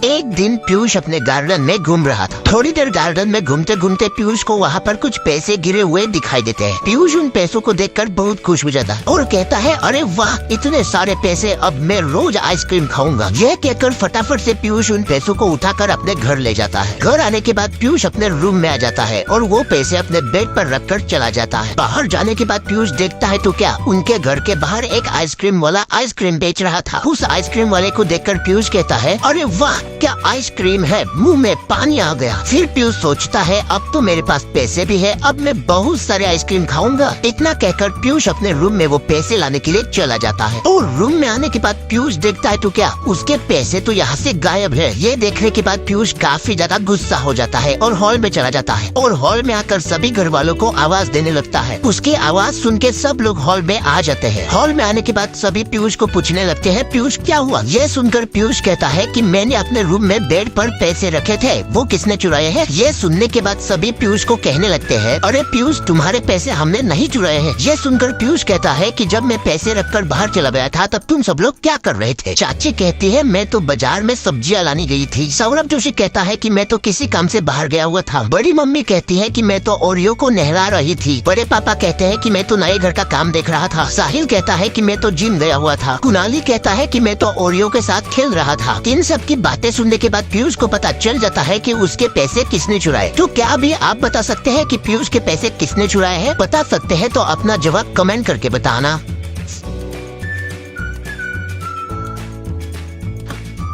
एक दिन पीयूष अपने गार्डन में घूम रहा था। थोड़ी देर गार्डन में घूमते घूमते पीयूष को वहाँ पर कुछ पैसे गिरे हुए दिखाई देते हैं। पीयूष उन पैसों को देखकर बहुत खुश हो जाता है और कहता है, अरे वाह, इतने सारे पैसे, अब मैं रोज आइसक्रीम खाऊंगा। यह कहकर फटाफट से पीयूष उन पैसों को उठाकर अपने घर ले जाता है। घर आने के बाद पीयूष अपने रूम में आ जाता है और वो पैसे अपने बेड पर रखकर चला जाता है। बाहर जाने के बाद पीयूष देखता है तो क्या, उनके घर के बाहर एक आइसक्रीम वाला आइसक्रीम बेच रहा था। उस आइसक्रीम वाले को देखकर पीयूष कहता है, अरे वाह, क्या आइसक्रीम है, मुंह में पानी आ गया। फिर पीयूष सोचता है, अब तो मेरे पास पैसे भी है, अब मैं बहुत सारे आइसक्रीम खाऊंगा। इतना कहकर पीयूष अपने रूम में वो पैसे लाने के लिए चला जाता है और रूम में आने के बाद पीयूष देखता है तो क्या, उसके पैसे तो यहाँ से गायब है। ये देखने के बाद पीयूष काफी ज्यादा गुस्सा हो जाता है और हॉल में चला जाता है और हॉल में आकर सभी घर वालों को आवाज देने लगता है। उसकी आवाज सुन के सब लोग हॉल में आ जाते हैं। हॉल में आने के बाद सभी पीयूष को पूछने लगते हैं, पीयूष क्या हुआ। ये सुनकर पीयूष कहता है कि मैंने अपने रूम में बेड पर पैसे रखे थे, वो किसने चुराए हैं। ये सुनने के बाद सभी पीयूष को कहने लगते हैं, अरे पीयूष, तुम्हारे पैसे हमने नहीं चुराए हैं। ये सुनकर पीयूष कहता है कि जब मैं पैसे रखकर बाहर चला गया था तब तुम सब लोग क्या कर रहे थे। चाची कहती है, मैं तो बाजार में सब्जियां लाने गई थी। सौरभ जोशी कहता है कि मैं तो किसी काम से बाहर गया हुआ था। बड़ी मम्मी कहती है कि मैं तो ओरियो को नहला रही थी। बड़े पापा कहते हैं कि मैं तो नए घर का काम देख रहा था। साहिल कहता है कि मैं तो जिम गया हुआ था। कुणाली कहता है कि मैं तो ओरियो के साथ खेल रहा था। इन सब की बातें सुनने के बाद पीयूष को पता चल जाता है कि उसके पैसे किसने चुराए। तो क्या अभी आप बता सकते हैं कि पीयूष के पैसे किसने चुराए हैं? बता सकते हैं तो अपना जवाब कमेंट करके बताना।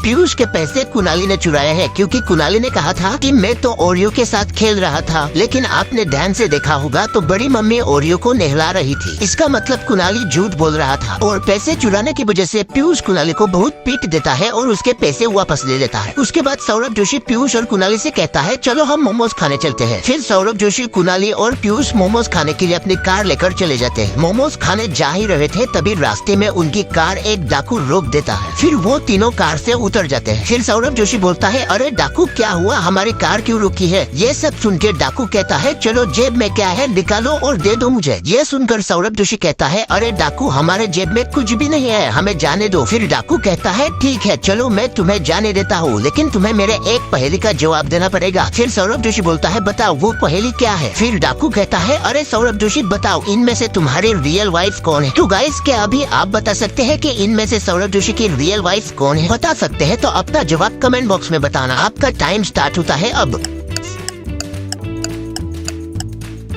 पीयूष के पैसे कुणाली ने चुराए हैं क्योंकि कुणाली ने कहा था कि मैं तो ओरियो के साथ खेल रहा था, लेकिन आपने ध्यान से देखा होगा तो बड़ी मम्मी ओरियो को नहला रही थी। इसका मतलब कुणाली झूठ बोल रहा था और पैसे चुराने की वजह से पीयूष कुणाली को बहुत पीट देता है और उसके पैसे वापस ले लेता है। उसके बाद सौरभ जोशी पीयूष और कुणाली से कहता है, चलो हम मोमोज खाने चलते हैं। फिर सौरभ जोशी, कुणाली और पीयूष मोमोज खाने के लिए अपनी कार लेकर चले जाते हैं। मोमोज खाने जा ही रहे थे तभी रास्ते में उनकी कार एक डाकू रोक देता है। फिर वो तीनों कार से उतर जाते हैं। फिर सौरभ जोशी बोलता है, अरे डाकू, क्या हुआ, हमारी कार क्यों रुकी है। ये सब सुन के डाकू कहता है, चलो जेब में क्या है निकालो और दे दो मुझे। ये सुनकर सौरभ जोशी कहता है, अरे डाकू, हमारे जेब में कुछ भी नहीं है, हमें जाने दो। फिर डाकू कहता है, ठीक है, चलो मैं तुम्हें जाने देता हूँ, लेकिन तुम्हें मेरे एक पहेली का जवाब देना पड़ेगा। फिर सौरभ जोशी बोलता है, बताओ वो पहेली क्या है। फिर डाकू कहता है, अरे सौरभ जोशी, बताओ इनमें से तुम्हारी रियल वाइफ कौन है। तो गाइस, क्या अभी आप बता सकते हैं कि इनमें से सौरभ जोशी की रियल वाइफ कौन है? बता सकते हैं तो अपना जवाब कमेंट बॉक्स में बताना। आपका टाइम स्टार्ट होता है अब।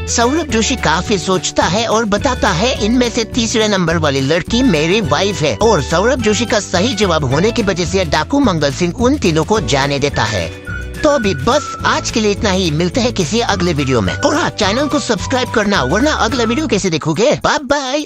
सौरभ जोशी काफी सोचता है और बताता है, इनमें से तीसरे नंबर वाली लड़की मेरी वाइफ है। और सौरभ जोशी का सही जवाब होने की वजह से डाकू मंगल सिंह उन तीनों को जाने देता है। तो अभी बस आज के लिए इतना ही, मिलते हैं किसी अगले वीडियो में। और हाँ, चैनल को सब्सक्राइब करना, वरना अगला वीडियो कैसे देखोगे। Bye bye.